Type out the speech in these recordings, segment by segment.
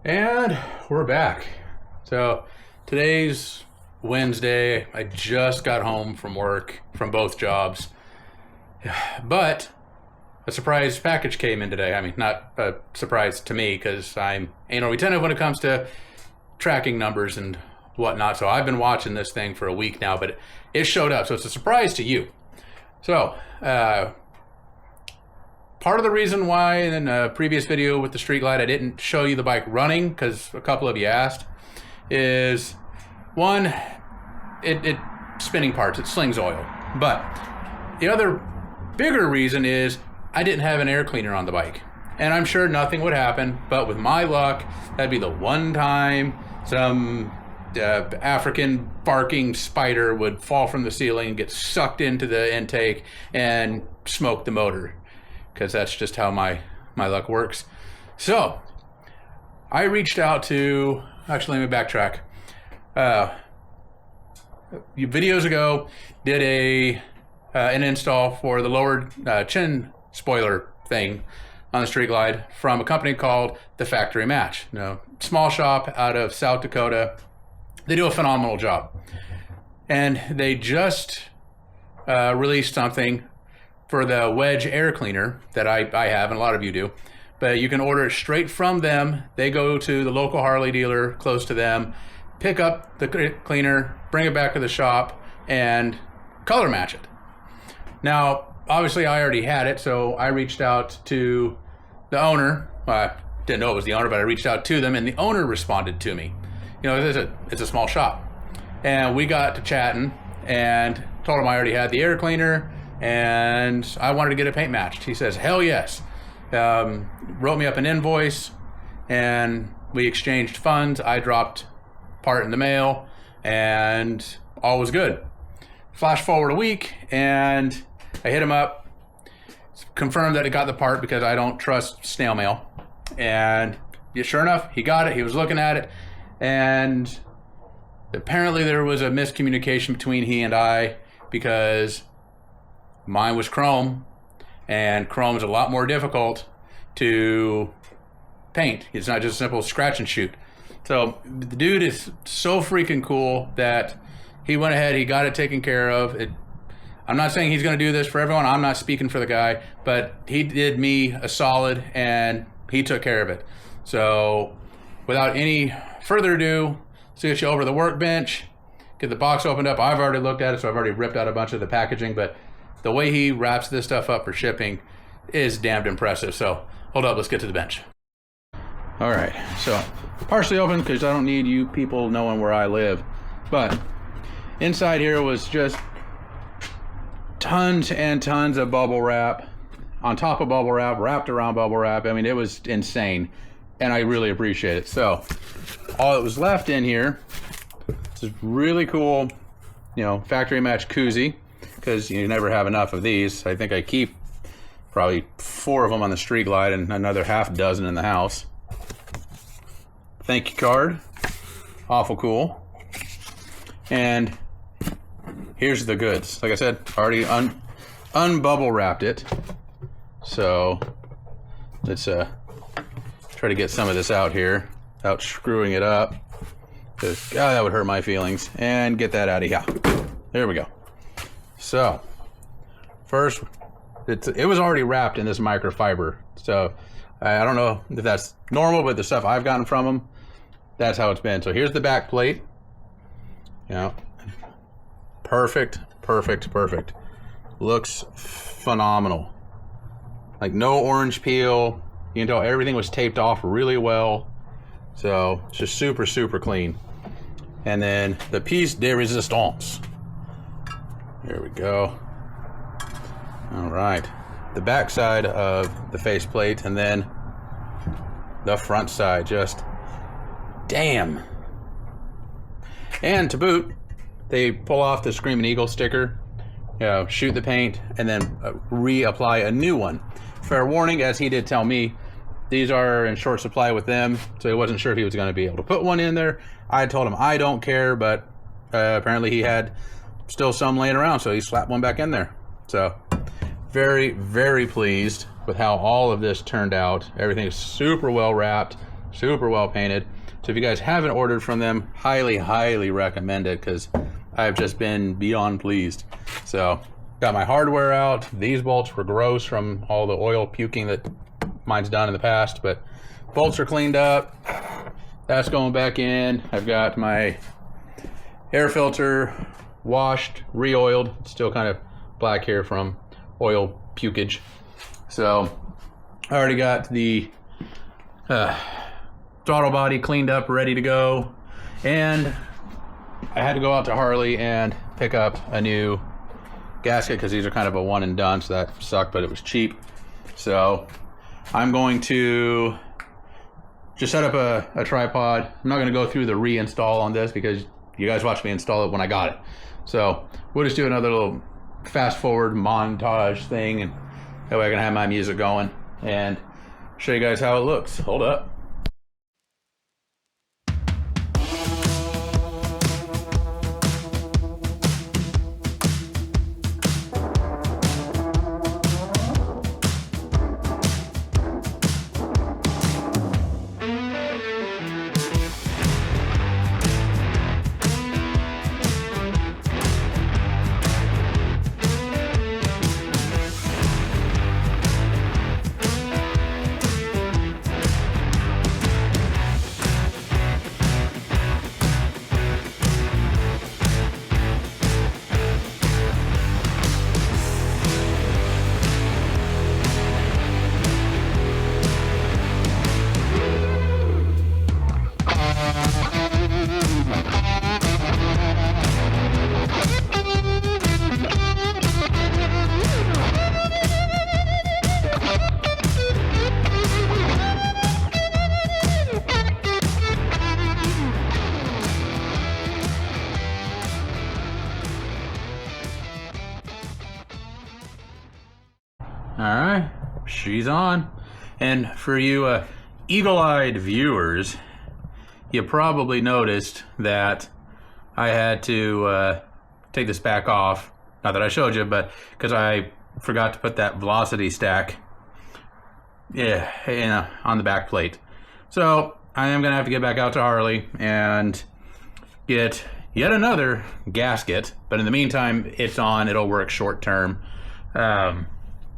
And we're back. So today's Wednesday. I just got home from work from both jobs. But a surprise package came in today. I mean, not a surprise to me because I'm anal retentive when it comes to tracking numbers and whatnot. So I've been watching this thing for a week now, but it showed up. So it's a surprise to you. So, part of the reason why in a previous video with the Street Glide I didn't show you the bike running, because a couple of you asked, is one, it spinning parts, it slings oil. But the other bigger reason is I didn't have an air cleaner on the bike. And I'm sure nothing would happen, but with my luck, that'd be the one time some African barking spider would fall from the ceiling and get sucked into the intake and smoke the motor, because that's just how my luck works. So I reached out to, actually let me backtrack. Videos ago did an install for the lower chin spoiler thing on the Street Glide from a company called The Factory Match. Small shop out of South Dakota. They do a phenomenal job. And they just released something for the Wedge air cleaner that I have, and a lot of you do. But you can order it straight from them. They go to the local Harley dealer close to them, pick up the cleaner, bring it back to the shop, and color match it. Now, obviously I already had it, so I reached out to the owner. I didn't know it was the owner, but I reached out to them, and the owner responded to me. It's a small shop. And we got to chatting and told him I already had the air cleaner and I wanted to get it paint matched. He says, hell yes. Wrote me up an invoice and we exchanged funds. I dropped part in the mail and all was good. Flash forward a week and I hit him up, confirmed that he got the part because I don't trust snail mail. And sure enough, he got it. He was looking at it. And apparently there was a miscommunication between he and I, because mine was chrome, and chrome is a lot more difficult to paint. It's not just a simple scratch and shoot. So the dude is so freaking cool that he went ahead, he got it taken care of. I'm not saying he's going to do this for everyone. I'm not speaking for the guy, but he did me a solid and he took care of it. So without any further ado, let's get you over the workbench, get the box opened up. I've already looked at it, so I've already ripped out a bunch of the packaging, but the way he wraps this stuff up for shipping is damned impressive. So hold up, let's get to the bench. All right, so partially open because I don't need you people knowing where I live, but inside here was just tons and tons of bubble wrap on top of bubble wrap, wrapped around bubble wrap. I mean, it was insane, and I really appreciate it. So all that was left in here is this really cool, factory match koozie, because you never have enough of these. I think I keep probably 4 of them on the Street Glide and another half dozen in the house. Thank you card, awful cool. And here's the goods. Like I said, already unbubble wrapped it. So let's try to get some of this out here without screwing it up, because that would hurt my feelings. And get that out of here. There we go. So first, it was already wrapped in this microfiber. So I don't know if that's normal, but the stuff I've gotten from them, that's how it's been. So here's the back plate. Perfect. Looks phenomenal. Like no orange peel. You can tell everything was taped off really well. So it's just super, super clean. And then the piece de resistance. There we go. All right. The back side of the faceplate, and then the front side. Just damn. And to boot, they pull off the Screaming Eagle sticker, shoot the paint, and then reapply a new one. Fair warning, as he did tell me, these are in short supply with them, so he wasn't sure if he was going to be able to put one in there. I told him I don't care, but apparently he had still some laying around, so he slapped one back in there. So very, very pleased with how all of this turned out. Everything is super well wrapped. super well painted. So if you guys haven't ordered from them, highly recommend it, because I've just been beyond pleased. So got my hardware out. These bolts were gross from all the oil puking that mine's done in the past, but bolts are cleaned up. That's going back in. I've got my air filter washed, re-oiled. It's still kind of black here from oil pukage. So I already got the throttle body cleaned up, ready to go. And I had to go out to Harley and pick up a new gasket, because these are kind of a one and done, so that sucked, but it was cheap. So I'm going to just set up a tripod. I'm not going to go through the reinstall on this, because you guys watched me install it when I got it. So we'll just do another little fast forward montage thing, and that way I can have my music going and show you guys how it looks. Hold up. All right, she's on. And for you eagle-eyed viewers, you probably noticed that I had to take this back off. Not that I showed you, but because I forgot to put that velocity stack on the back plate. So I am gonna have to get back out to Harley and get yet another gasket. But in the meantime, it's on. It'll work short term.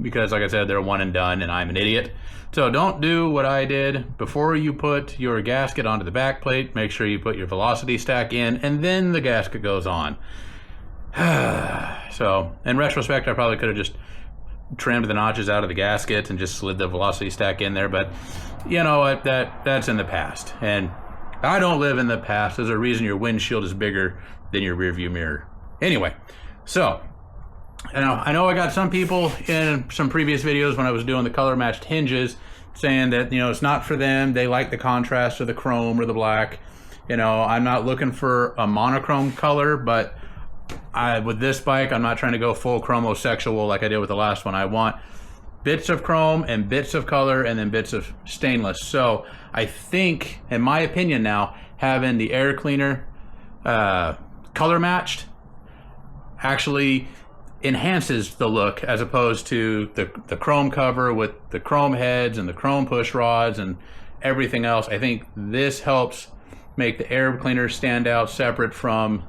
Because like I said, they're one and done and I'm an idiot. So don't do what I did. Before you put your gasket onto the back plate, make sure you put your velocity stack in, and then the gasket goes on. So in retrospect, I probably could have just trimmed the notches out of the gasket and just slid the velocity stack in there, but you know what, that's in the past, and I don't live in the past. There's a reason your windshield is bigger than your rearview mirror. Anyway, so I know I got some people in some previous videos when I was doing the color matched hinges saying that, you know, it's not for them. They like the contrast of the chrome or the black. You know, I'm not looking for a monochrome color, but with this bike, I'm not trying to go full chromosexual like I did with the last one. I want bits of chrome and bits of color and then bits of stainless. So I think, in my opinion now, having the air cleaner color matched actually enhances the look, as opposed to the chrome cover with the chrome heads and the chrome push rods and everything else. I think this helps make the air cleaner stand out separate from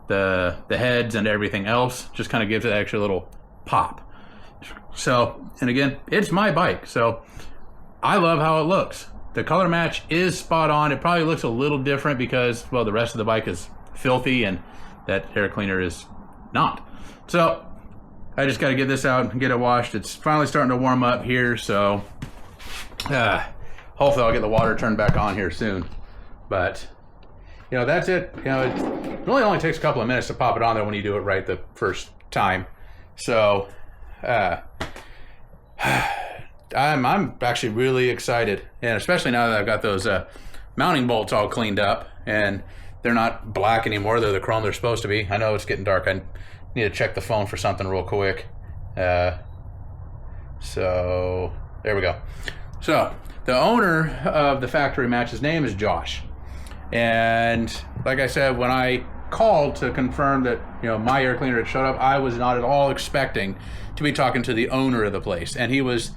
the heads and everything else. Just kind of gives it extra little pop. So, and again, it's my bike, so I love how it looks. The color match is spot on. It probably looks a little different because, well, the rest of the bike is filthy and that air cleaner is not. So I just got to get this out and get it washed. It's finally starting to warm up here, so hopefully I'll get the water turned back on here soon. But you know, that's it. You know, it really only takes a couple of minutes to pop it on there when you do it right the first time. So I'm actually really excited, and especially now that I've got those mounting bolts all cleaned up and they're not black anymore. They're the chrome they're supposed to be. I know it's getting dark. I need to check the phone for something real quick. So there we go. So the owner of the factory match, his name is Josh. And like I said, when I called to confirm that, you know, my air cleaner had showed up, I was not at all expecting to be talking to the owner of the place. And he was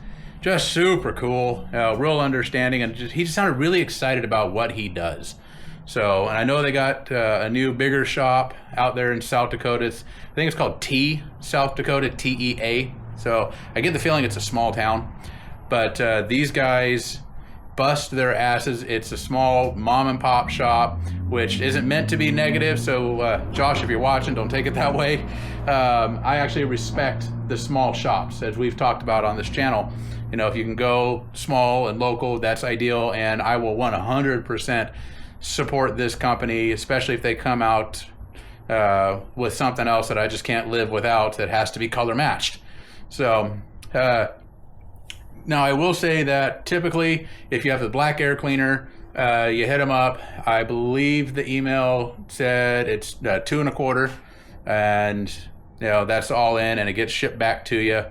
just super cool, real understanding, and he just sounded really excited about what he does. So, and I know they got a new bigger shop out there in South Dakota. I think it's called T, South Dakota, TEA. So I get the feeling it's a small town, but these guys bust their asses. It's a small mom and pop shop, which isn't meant to be negative. So Josh, if you're watching, don't take it that way. I actually respect the small shops, as we've talked about on this channel. You know, if you can go small and local, that's ideal. And I will 100% support this company, especially if they come out with something else that I just can't live without, that has to be color matched. So now I will say that typically if you have the black air cleaner, you hit them up. I believe the email said it's $2.25, and you know, that's all in, and it gets shipped back to you.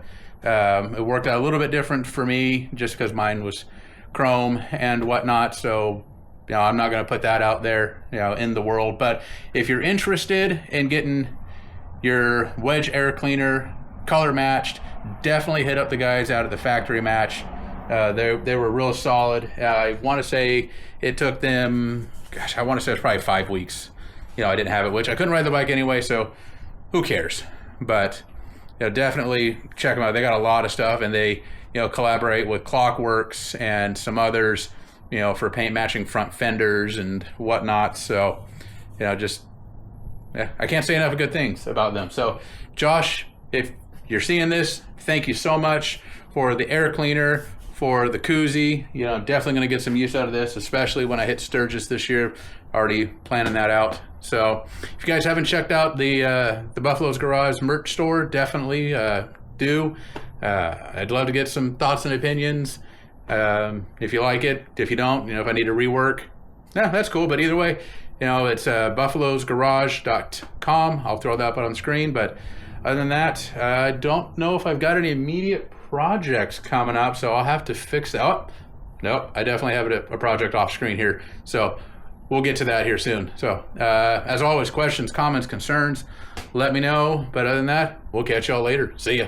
It worked out a little bit different for me just because mine was chrome and whatnot. So you know, I'm not going to put that out there, you know, in the world. But if you're interested in getting your wedge air cleaner color matched, definitely hit up the guys out at the Factory Match. They were real solid. I want to say it took them, gosh, I want to say it was probably 5 weeks. You know, I didn't have it, which I couldn't ride the bike anyway, so who cares? But you know, definitely check them out. They got a lot of stuff, and they, you know, collaborate with Clockworks and some others, you know, for paint matching front fenders and whatnot. So, you know, just, yeah, I can't say enough good things about them. So, Josh, if you're seeing this, thank you so much for the air cleaner, for the koozie. You know, I'm definitely going to get some use out of this, especially when I hit Sturgis this year. Already planning that out. So, if you guys haven't checked out the Buffalo's Garage merch store, definitely do. I'd love to get some thoughts and opinions. If you like it, if you don't, you know, if I need to rework, yeah, that's cool. But either way, you know, it's buffalosgarage.com. I'll throw that up on the screen. But other than that, I don't know if I've got any immediate projects coming up, so I'll have to fix that. Oh, nope, I definitely have a project off screen here. So we'll get to that here soon. So as always, questions, comments, concerns, let me know. But other than that, we'll catch y'all later. See ya.